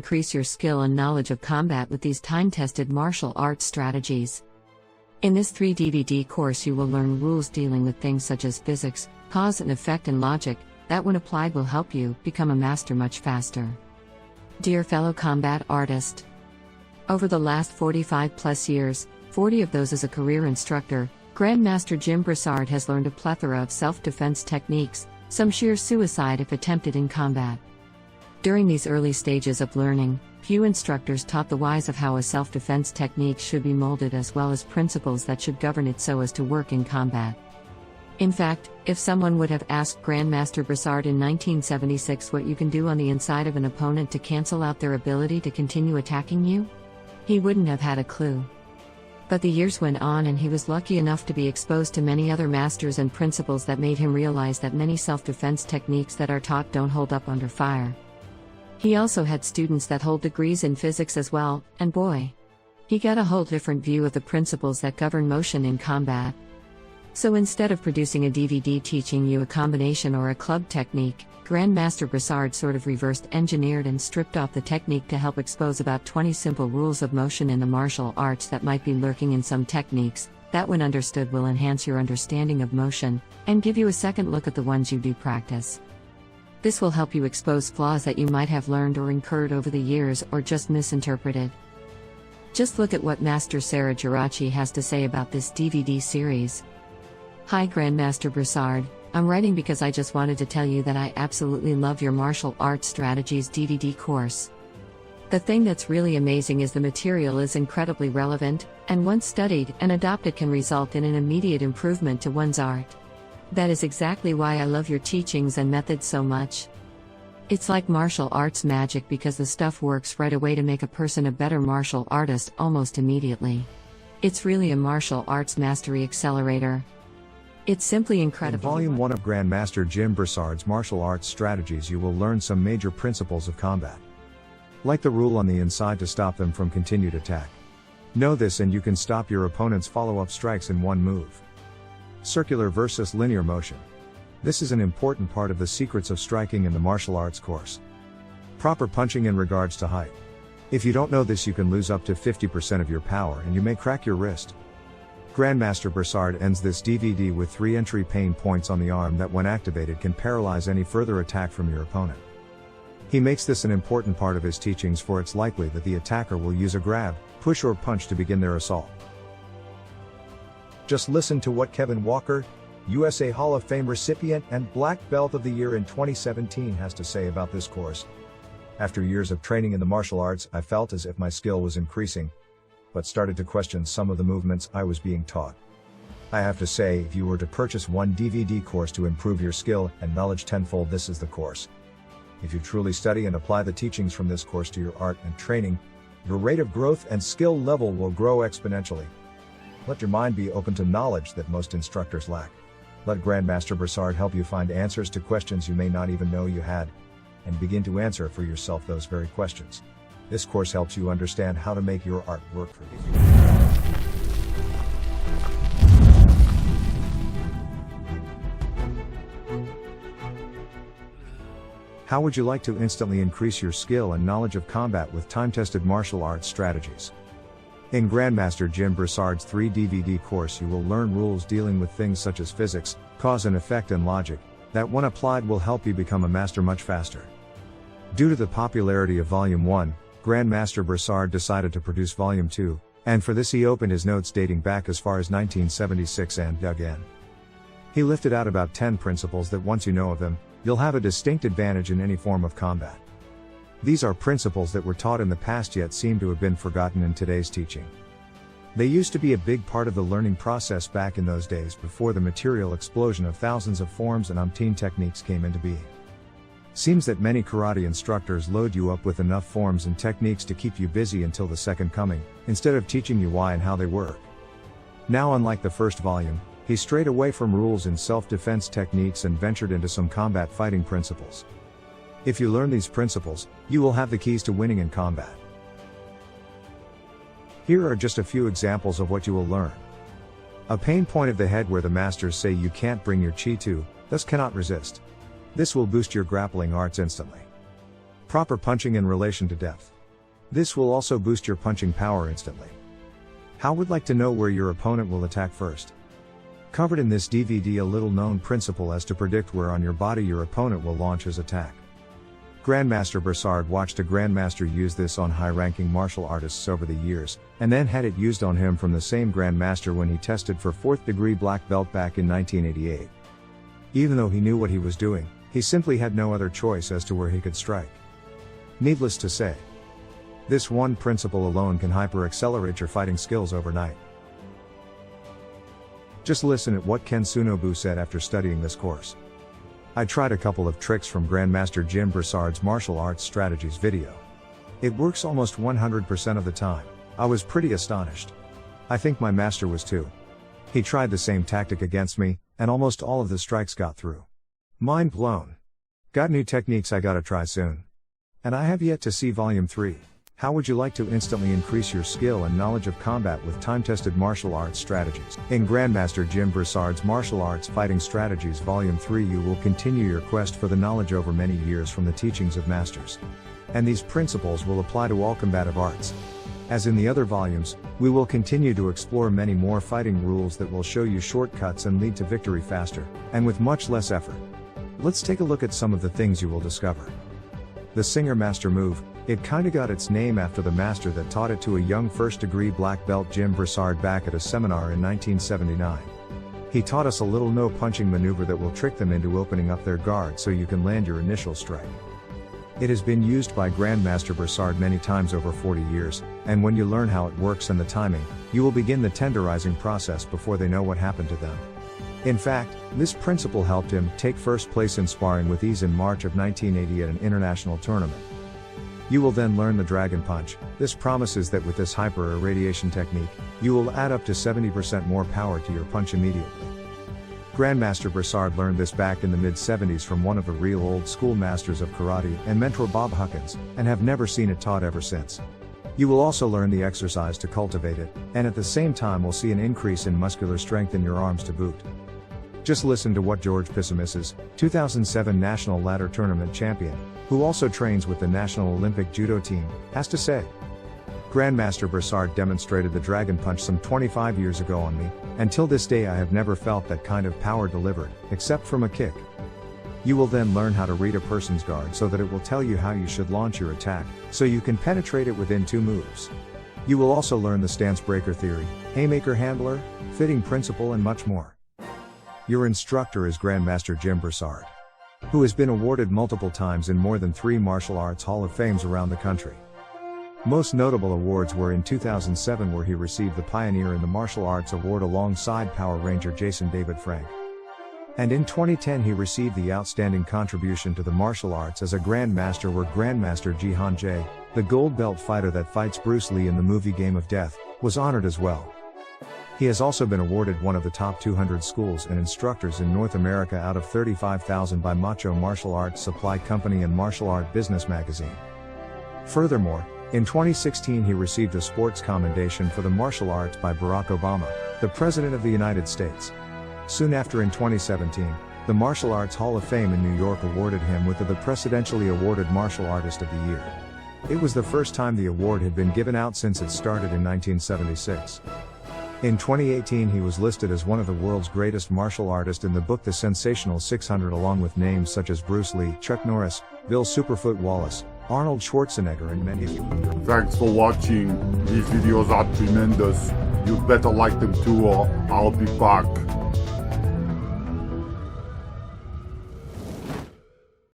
increase your skill and knowledge of combat with these time-tested martial arts strategies. In this 3 DVD course you will learn rules dealing with things such as physics, cause and effect and logic, that when applied will help you become a master much faster. Dear fellow combat artist, over the last 45+ years, 40 of those as a career instructor, Grandmaster Jim Brassard has learned a plethora of self-defense techniques, some sheer suicide if attempted in combat. During these early stages of learning, few instructors taught the whys of how a self-defense technique should be molded as well as principles that should govern it so as to work in combat. In fact, if someone would have asked Grandmaster Brassard in 1976 what you can do on the inside of an opponent to cancel out their ability to continue attacking you, he wouldn't have had a clue. But the years went on and he was lucky enough to be exposed to many other masters and principles that made him realize that many self-defense techniques that are taught don't hold up under fire. He also had students that hold degrees in physics as well, and boy, he got a whole different view of the principles that govern motion in combat. So instead of producing a DVD teaching you a combination or a club technique, Grandmaster Brassard sort of reversed engineered and stripped off the technique to help expose about 20 simple rules of motion in the martial arts that might be lurking in some techniques, that when understood will enhance your understanding of motion, and give you a second look at the ones you do practice. This will help you expose flaws that you might have learned or incurred over the years or just misinterpreted. Just look at what Master Sarah Geraci has to say about this DVD series. Hi Grandmaster Brassard, I'm writing because I just wanted to tell you that I absolutely love your martial arts strategies DVD course. The thing that's really amazing is the material is incredibly relevant, and once studied and adopted can result in an immediate improvement to one's art. That is exactly why I love your teachings and methods so much. It's like martial arts magic because the stuff works right away to make a person a better martial artist almost immediately. It's really a martial arts mastery accelerator. It's simply incredible. In Volume 1 of Grandmaster Jim Brassard's Martial Arts Strategies you will learn some major principles of combat. Like the rule on the inside to stop them from continued attack. Know this and you can stop your opponent's follow-up strikes in one move. Circular versus linear motion. This is an important part of the secrets of striking in the martial arts course. Proper punching in regards to height. If you don't know this you can lose up to 50% of your power and you may crack your wrist. Grandmaster Brassard ends this DVD with 3 entry pain points on the arm that when activated can paralyze any further attack from your opponent. He makes this an important part of his teachings for it's likely that the attacker will use a grab, push or punch to begin their assault. Just listen to what Kevin Walker, USA Hall of Fame recipient and Black Belt of the Year in 2017 has to say about this course. After years of training in the martial arts, I felt as if my skill was increasing, but started to question some of the movements I was being taught. I have to say, if you were to purchase one DVD course to improve your skill and knowledge tenfold, this is the course. If you truly study and apply the teachings from this course to your art and training, your rate of growth and skill level will grow exponentially. Let your mind be open to knowledge that most instructors lack. Let Grandmaster Brassard help you find answers to questions you may not even know you had, and begin to answer for yourself those very questions. This course helps you understand how to make your art work for you. How would you like to instantly increase your skill and knowledge of combat with time-tested martial arts strategies? In Grandmaster Jim Brassard's 3 DVD course you will learn rules dealing with things such as physics, cause and effect and logic, that when applied will help you become a master much faster. Due to the popularity of Volume 1, Grandmaster Brassard decided to produce Volume 2, and for this he opened his notes dating back as far as 1976 and dug in. He lifted out about 10 principles that once you know of them, you'll have a distinct advantage in any form of combat. These are principles that were taught in the past yet seem to have been forgotten in today's teaching. They used to be a big part of the learning process back in those days before the material explosion of thousands of forms and umpteen techniques came into being. Seems that many karate instructors load you up with enough forms and techniques to keep you busy until the second coming, instead of teaching you why and how they work. Now, unlike the first volume, he strayed away from rules in self-defense techniques and ventured into some combat fighting principles. If you learn these principles, you will have the keys to winning in combat. Here are just a few examples of what you will learn. A pain point of the head where the masters say you can't bring your chi to, thus cannot resist. This will boost your grappling arts instantly. Proper punching in relation to depth. This will also boost your punching power instantly. How would like to know where your opponent will attack first? Covered in this DVD a little known principle as to predict where on your body your opponent will launch his attack. Grandmaster Brassard watched a Grandmaster use this on high-ranking martial artists over the years, and then had it used on him from the same Grandmaster when he tested for 4th degree black belt back in 1988. Even though he knew what he was doing, he simply had no other choice as to where he could strike. Needless to say, this one principle alone can hyper-accelerate your fighting skills overnight. Just listen at what Ken Tsunobu said after studying this course. I tried a couple of tricks from Grandmaster Jim Brassard's martial arts strategies video. It works almost 100% of the time. I was pretty astonished. I think my master was too. He tried the same tactic against me, and almost all of the strikes got through. Mind blown. Got new techniques I gotta try soon. And I have yet to see Volume 3. How would you like to instantly increase your skill and knowledge of combat with time-tested martial arts strategies? In Grandmaster Jim Brassard's Martial Arts Fighting Strategies Volume 3 you will continue your quest for the knowledge over many years from the teachings of masters. And these principles will apply to all combative arts. As in the other volumes, we will continue to explore many more fighting rules that will show you shortcuts and lead to victory faster, and with much less effort. Let's take a look at some of the things you will discover. The Singer Master move. It kinda got its name after the master that taught it to a young first-degree black belt Jim Brassard back at a seminar in 1979. He taught us a little no-punching maneuver that will trick them into opening up their guard so you can land your initial strike. It has been used by Grandmaster Brassard many times over 40 years, and when you learn how it works and the timing, you will begin the tenderizing process before they know what happened to them. In fact, this principle helped him take first place in sparring with ease in March of 1980 at an international tournament. You will then learn the Dragon Punch. This promises that with this hyper-irradiation technique, you will add up to 70% more power to your punch immediately. Grandmaster Brassard learned this back in the mid-70s from one of the real old-school masters of karate and mentor Bob Huckins, and have never seen it taught ever since. You will also learn the exercise to cultivate it, and at the same time will see an increase in muscular strength in your arms to boot. Just listen to what George Pissamis's 2007 National Ladder Tournament champion, who also trains with the National Olympic Judo team, has to say. Grandmaster Brassard demonstrated the Dragon Punch some 25 years ago on me, and till this day I have never felt that kind of power delivered, except from a kick. You will then learn how to read a person's guard so that it will tell you how you should launch your attack, so you can penetrate it within 2 moves. You will also learn the stance breaker theory, haymaker handler, fitting principle and much more. Your instructor is Grandmaster Jim Brassard, who has been awarded multiple times in more than 3 martial arts Hall of Fames around the country. Most notable awards were in 2007 where he received the Pioneer in the Martial Arts Award alongside Power Ranger Jason David Frank. And in 2010 he received the Outstanding Contribution to the Martial Arts as a Grandmaster where Grandmaster Jihan Jae, the gold belt fighter that fights Bruce Lee in the movie Game of Death, was honored as well. He has also been awarded one of the top 200 schools and instructors in North America out of 35,000 by Macho Martial Arts Supply Company and Martial Art Business Magazine. Furthermore, in 2016 he received a sports commendation for the martial arts by Barack Obama, the President of the United States. Soon after in 2017, the Martial Arts Hall of Fame in New York awarded him with the Presidentially Awarded Martial Artist of the Year. It was the first time the award had been given out since it started in 1976. In 2018 he was listed as one of the world's greatest martial artists in the book The Sensational 600 along with names such as Bruce Lee, Chuck Norris, Bill Superfoot Wallace, Arnold Schwarzenegger and many others. Thanks for watching. These videos are tremendous. You better like them too or I'll be back.